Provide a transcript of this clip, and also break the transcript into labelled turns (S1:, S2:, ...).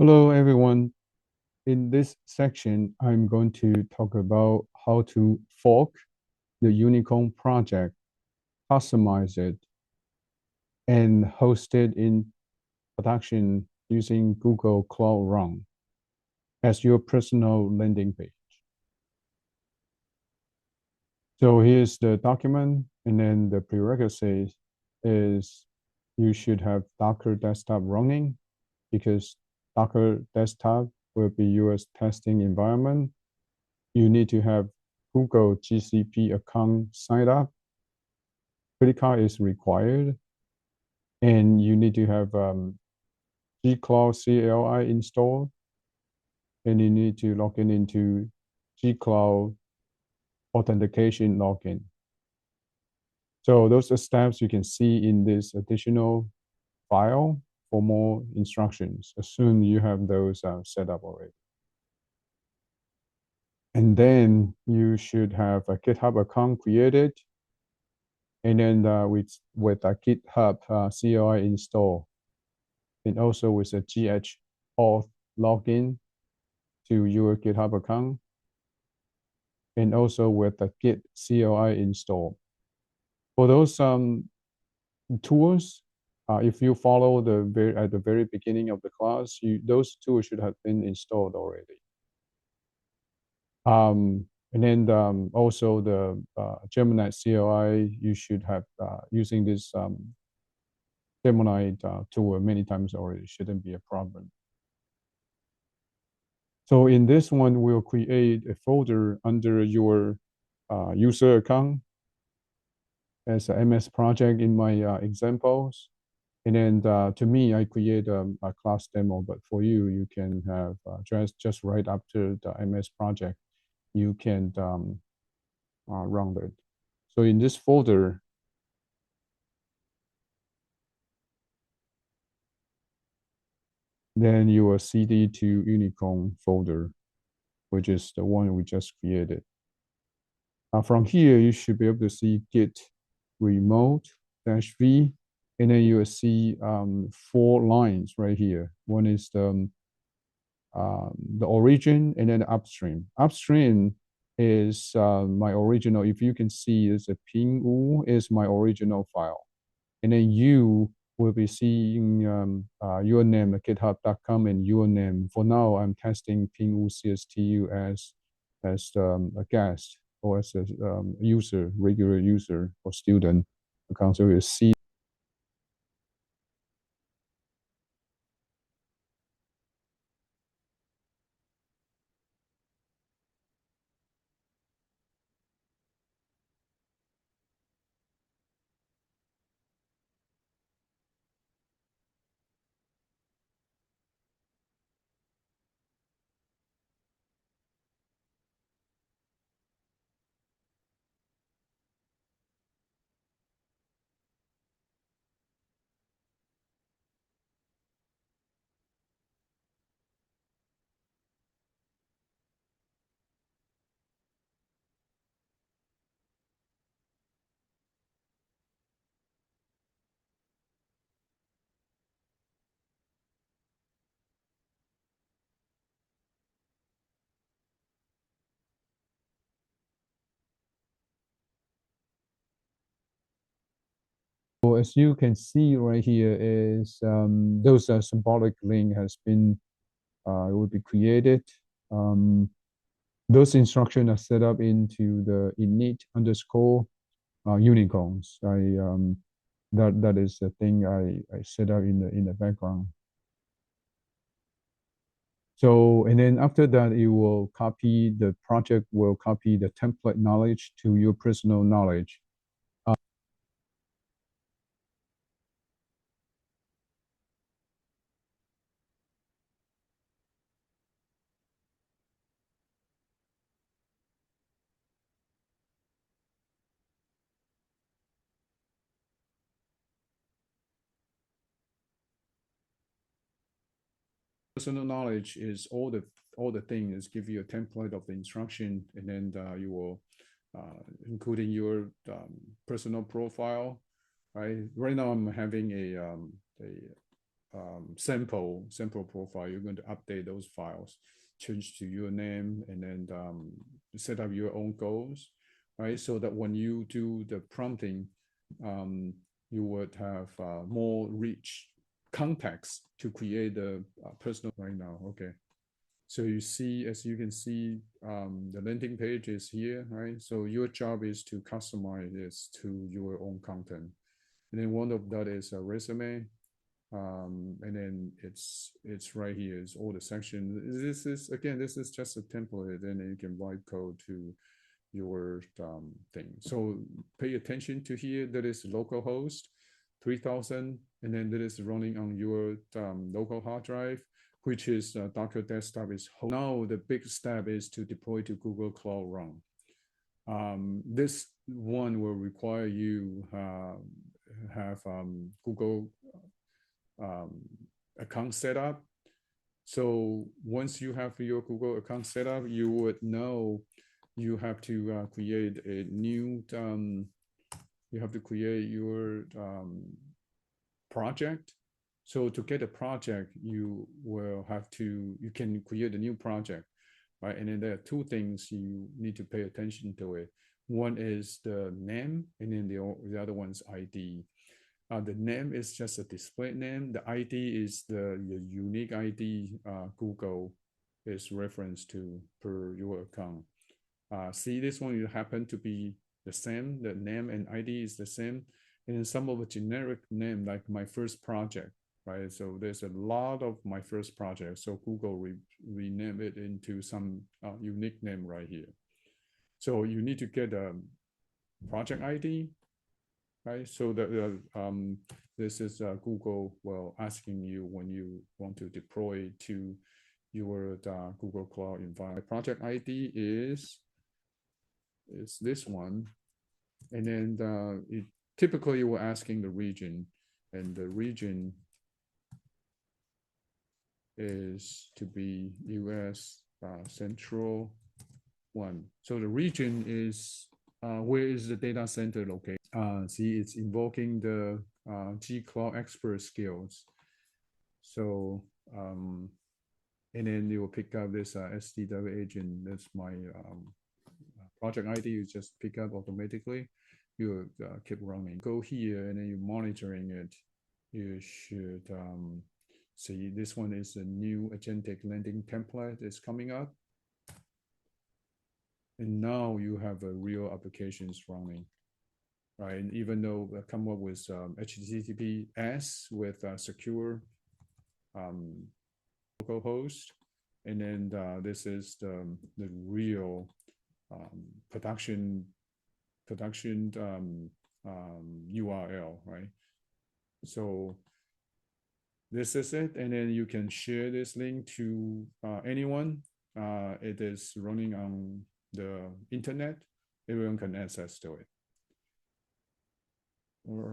S1: Hello, everyone. In this section, I'm going to talk about how to fork the Unicorn project, customize it, and host it in production using Google Cloud Run as your personal landing page. So here's the document, and then the prerequisite is you should have Docker desktop running because Docker desktop will be your testing environment. You need to have Google GCP account signed up. Credit card is required, and you need to have gcloud CLI installed, and you need to log in into gcloud authentication login. So those are steps you can see in this additional file for more instructions. Assume you have those set up already. And then you should have a GitHub account created, and then with a GitHub CLI install, and also with a auth login to your GitHub account, and also with the Git CLI install. For those tools, if you follow at the very beginning of the class, those tools should have been installed already. And then also the Gemini CLI, you should have using this Gemini tool many times already, shouldn't be a problem. So in this one, we'll create a folder under your user account as a MS project in my examples. And then to me, I create a class demo, but for you, you can have just right after the MS project, you can run it. So in this folder, then you will cd to Unicorn folder, which is the one we just created. From here, you should be able to see git remote -v, and then you will see 4 lines right here. One is the origin, and then the upstream. Upstream is my original. If you can see, it's a pingwu is my original file, and then you will be seeing your name at github.com and your name. For now, I'm testing pingwu cstu as a guest or as a user, regular user or student account. So you see. So as you can see right here is those symbolic link has been it will be created. Those instructions are set up into the init underscore unicorns. That is the thing I set up in the background. So and then after that, it will copy the project will copy the template knowledge to your personal knowledge. Personal knowledge is all the things give you a template of the instruction, and then you will including your personal profile. Right now I'm having a sample profile. You're going to update those files, change to your name, and then set up your own goals, right? So that when you do the prompting, you would have more rich context to create the personal right now. Okay. So you see, as you can see, the landing page is here, right? So your job is to customize this to your own content. And then one of that is a resume. And then it's right here. It's all the sections. This is just a template, and then you can write code to your thing. So pay attention to here. That is localhost 3000, and then that is running on your local hard drive, which is Docker desktop is. Now the big step is to deploy to Google Cloud Run. This one will require you have Google account set up. So once you have your Google account set up, you would know you have to create a new, you have to create your project. So to get a project, you will have to, you can create a new project, right? And then there are two things you need to pay attention to it. One is the name, and then the other one's ID. The name is just a display name. The ID is the unique ID Google is referenced to per your account. See, this one, you happen to be the same. The name and ID is the same. And then some of the generic name, like my first project, right? So there's a lot of my first project. So Google rename it into some unique name right here. So you need to get a project ID, right? So this is Google asking you when you want to deploy to your Google Cloud environment. Project ID is this one, and then it typically we're asking the region, and the region is to be US Central 1. So the region is where is the data center located? See, it's invoking the gcloud-expert skills. So, and then you will pick up this SDW agent. That's my project ID. You just pick up automatically. You keep running. Go here, and then you're monitoring it. You should see this one is a new agentic landing template that's coming up. And now you have a real applications running, right? And even though I come up with HTTPS with secure localhost, and then this is the real production URL, right? So this is it, and then you can share this link to anyone. It is running on the internet. Everyone can access to it. All right.